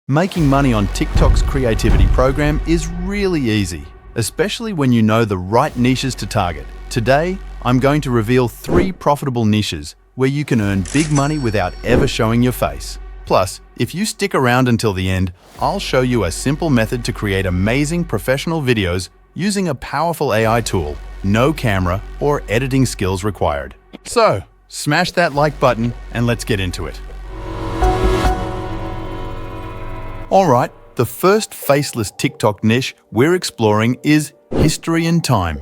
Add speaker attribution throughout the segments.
Speaker 1: Making money on TikTok's creativity program is really easy, especially when you know the right niches to target. Today, I'm going to reveal 3 profitable niches where you can earn big money without ever showing your face. Plus, if you stick around until the end, I'll show you a simple method to create amazing professional videos using a powerful AI tool, no camera or editing skills required. So, smash that like button and let's get into it. Alright, the first faceless TikTok niche we're exploring is History in Time.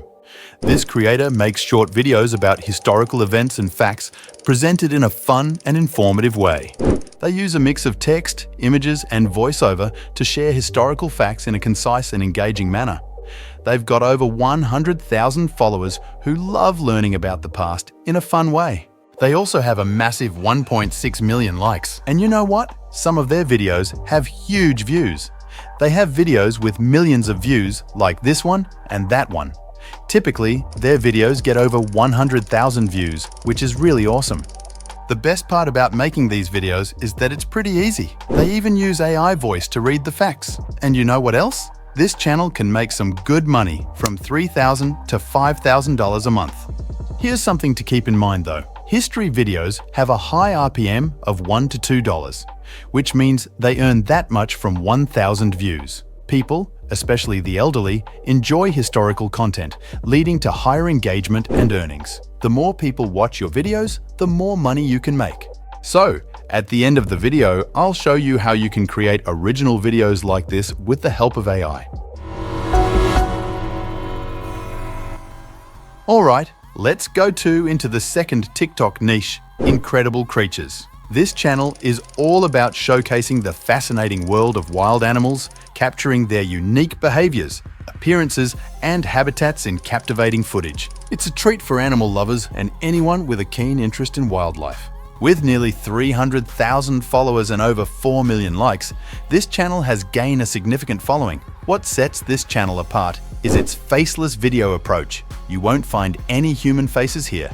Speaker 1: This creator makes short videos about historical events and facts presented in a fun and informative way. They use a mix of text, images, and voiceover to share historical facts in a concise and engaging manner. They've got over 100,000 followers who love learning about the past in a fun way. They also have a massive 1.6 million likes. And you know what? Some of their videos have huge views. They have videos with millions of views like this one and that one. Typically, their videos get over 100,000 views, which is really awesome. The best part about making these videos is that it's pretty easy. They even use AI voice to read the facts. And you know what else? This channel can make some good money from $3,000 to $5,000 a month. Here's something to keep in mind though. History videos have a high RPM of $1 to $2, which means they earn that much from 1,000 views. People, especially the elderly, enjoy historical content, leading to higher engagement and earnings. The more people watch your videos, the more money you can make. So, at the end of the video, I'll show you how you can create original videos like this with the help of AI. Alright, let's go into the second TikTok niche, Incredible Creatures. This channel is all about showcasing the fascinating world of wild animals, capturing their unique behaviors, appearances, and habitats in captivating footage. It's a treat for animal lovers and anyone with a keen interest in wildlife. With nearly 300,000 followers and over 4 million likes, this channel has gained a significant following. What sets this channel apart is its faceless video approach. You won't find any human faces here,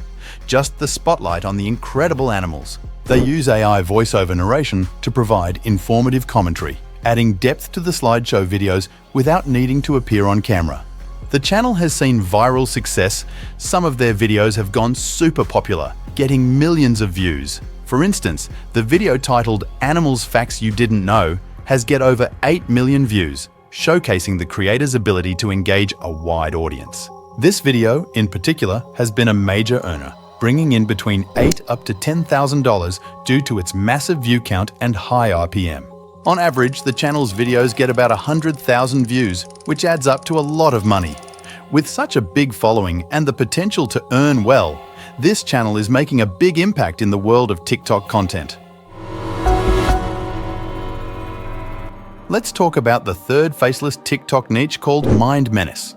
Speaker 1: just the spotlight on the incredible animals. They use AI voiceover narration to provide informative commentary, adding depth to the slideshow videos without needing to appear on camera. The channel has seen viral success. Some of their videos have gone super popular, getting millions of views. For instance, the video titled Animals Facts You Didn't Know has get over 8 million views, showcasing the creator's ability to engage a wide audience. This video, in particular, has been a major earner, bringing in between $8,000 up to $10,000 due to its massive view count and high RPM. On average, the channel's videos get about 100,000 views, which adds up to a lot of money. With such a big following and the potential to earn well, this channel is making a big impact in the world of TikTok content. Let's talk about the third faceless TikTok niche called Mind Menace.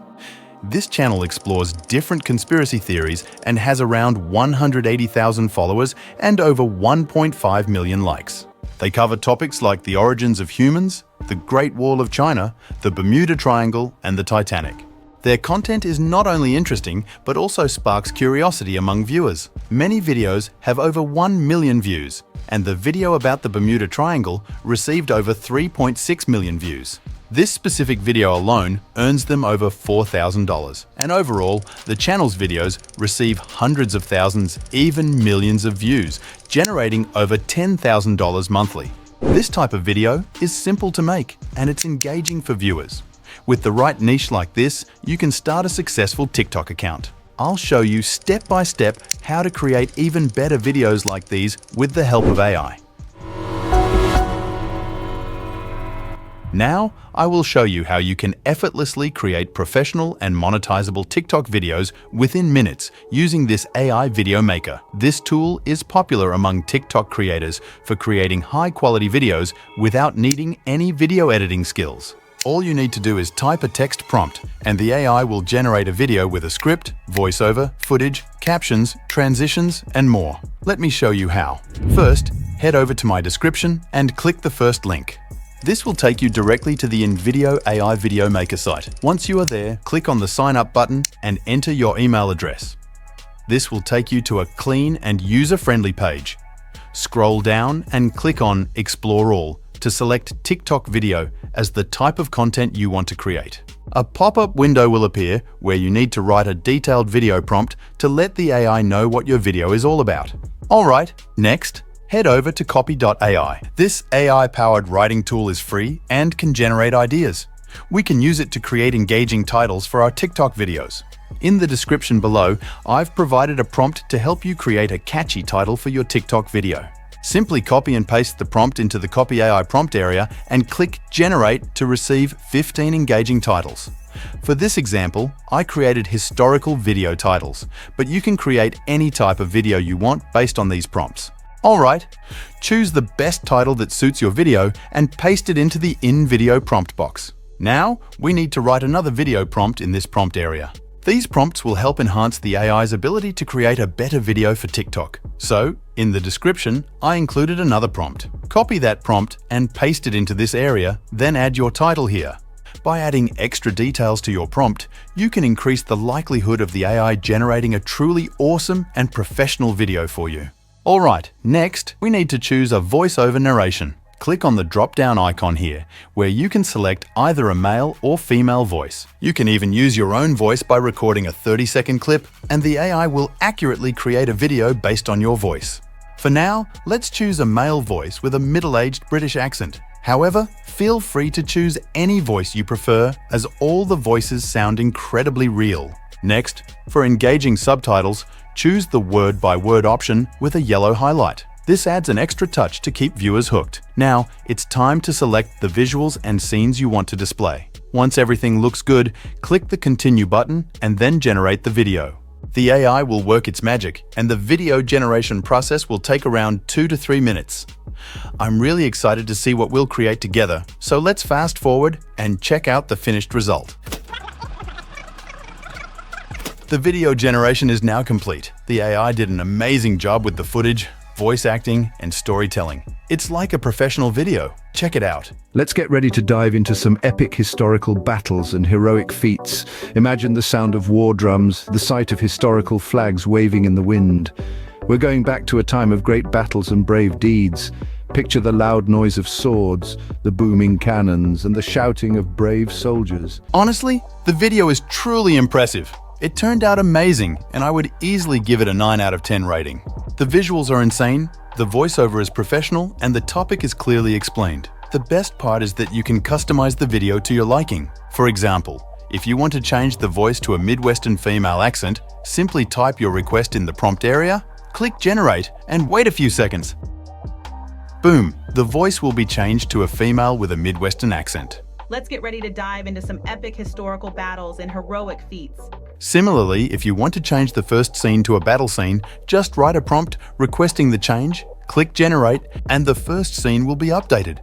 Speaker 1: This channel explores different conspiracy theories and has around 180,000 followers and over 1.5 million likes. They cover topics like the origins of humans, the Great Wall of China, the Bermuda Triangle, and the Titanic. Their content is not only interesting, but also sparks curiosity among viewers. Many videos have over 1 million views, and the video about the Bermuda Triangle received over 3.6 million views. This specific video alone earns them over $4,000, and overall, the channel's videos receive hundreds of thousands, even millions of views, generating over $10,000 monthly. This type of video is simple to make, and it's engaging for viewers. With the right niche like this, you can start a successful TikTok account. I'll show you step by step how to create even better videos like these with the help of AI. Now, I will show you how you can effortlessly create professional and monetizable TikTok videos within minutes using this AI video maker. This tool is popular among TikTok creators for creating high-quality videos without needing any video editing skills. All you need to do is type a text prompt, and the AI will generate a video with a script, voiceover, footage, captions, transitions, and more. Let me show you how. First, head over to my description and click the first link. This will take you directly to the InVideo AI Video Maker site. Once you are there, click on the Sign Up button and enter your email address. This will take you to a clean and user-friendly page. Scroll down and click on Explore All to select TikTok video as the type of content you want to create. A pop-up window will appear where you need to write a detailed video prompt to let the AI know what your video is all about. Alright, next, head over to copy.ai. This AI-powered writing tool is free and can generate ideas. We can use it to create engaging titles for our TikTok videos. In the description below, I've provided a prompt to help you create a catchy title for your TikTok video. Simply copy and paste the prompt into the Copy AI prompt area and click Generate to receive 15 engaging titles. For this example, I created historical video titles, but you can create any type of video you want based on these prompts. Alright, choose the best title that suits your video and paste it into the in-video prompt box. Now, we need to write another video prompt in this prompt area. These prompts will help enhance the AI's ability to create a better video for TikTok. So, in the description, I included another prompt. Copy that prompt and paste it into this area, then add your title here. By adding extra details to your prompt, you can increase the likelihood of the AI generating a truly awesome and professional video for you. Alright, next, we need to choose a voiceover narration. Click on the drop-down icon here, where you can select either a male or female voice. You can even use your own voice by recording a 30-second clip, and the AI will accurately create a video based on your voice. For now, let's choose a male voice with a middle-aged British accent. However, feel free to choose any voice you prefer, as all the voices sound incredibly real. Next, for engaging subtitles, choose the word-by-word option with a yellow highlight. This adds an extra touch to keep viewers hooked. Now, it's time to select the visuals and scenes you want to display. Once everything looks good, click the Continue button and then generate the video. The AI will work its magic, and the video generation process will take around 2 to 3 minutes. I'm really excited to see what we'll create together, so let's fast forward and check out the finished result. The video generation is now complete. The AI did an amazing job with the footage, voice acting, and storytelling. It's like a professional video. Check it out.
Speaker 2: Let's get ready to dive into some epic historical battles and heroic feats. Imagine the sound of war drums, the sight of historical flags waving in the wind. We're going back to a time of great battles and brave deeds. Picture the loud noise of swords, the booming cannons, and the shouting of brave soldiers.
Speaker 1: Honestly, the video is truly impressive. It turned out amazing, and I would easily give it a 9 out of 10 rating. The visuals are insane, the voiceover is professional, and the topic is clearly explained. The best part is that you can customize the video to your liking. For example, if you want to change the voice to a Midwestern female accent, simply type your request in the prompt area, click Generate, and wait a few seconds. Boom, the voice will be changed to a female with a Midwestern accent.
Speaker 3: Let's get ready to dive into some epic historical battles and heroic feats.
Speaker 1: Similarly, if you want to change the first scene to a battle scene, just write a prompt requesting the change, click Generate, and the first scene will be updated.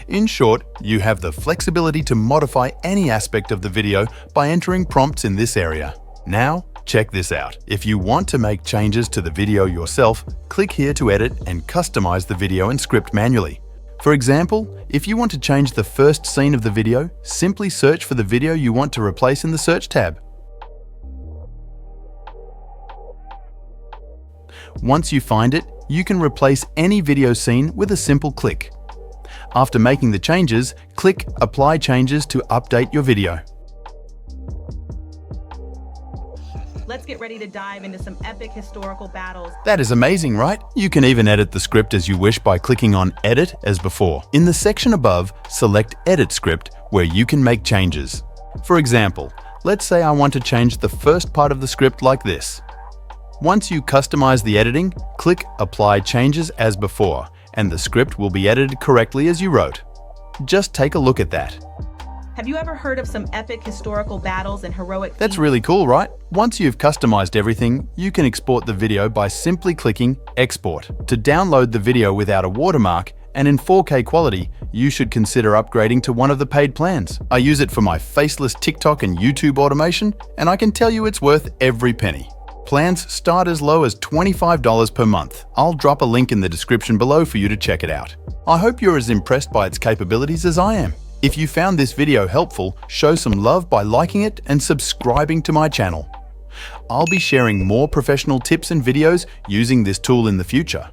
Speaker 1: In short, you have the flexibility to modify any aspect of the video by entering prompts in this area. Now, check this out. If you want to make changes to the video yourself, click here to edit and customize the video and script manually. For example, if you want to change the first scene of the video, simply search for the video you want to replace in the Search tab. Once you find it, you can replace any video scene with a simple click. After making the changes, click Apply Changes to update your video.
Speaker 3: Let's get ready to dive into some epic historical battles.
Speaker 1: That is amazing, right? You can even edit the script as you wish by clicking on Edit as before. In the section above, select Edit Script, where you can make changes. For example, let's say I want to change the first part of the script like this. Once you customize the editing, click Apply Changes as before, and the script will be edited correctly as you wrote. Just take a look at that.
Speaker 3: Have you ever heard of some epic historical battles and heroic feats?
Speaker 1: That's really cool, right? Once you've customized everything, you can export the video by simply clicking Export. To download the video without a watermark and in 4K quality, you should consider upgrading to one of the paid plans. I use it for my Faceless TikTok and YouTube automation, and I can tell you it's worth every penny. Plans start as low as $25 per month. I'll drop a link in the description below for you to check it out. I hope you're as impressed by its capabilities as I am. If you found this video helpful, show some love by liking it and subscribing to my channel. I'll be sharing more professional tips and videos using this tool in the future.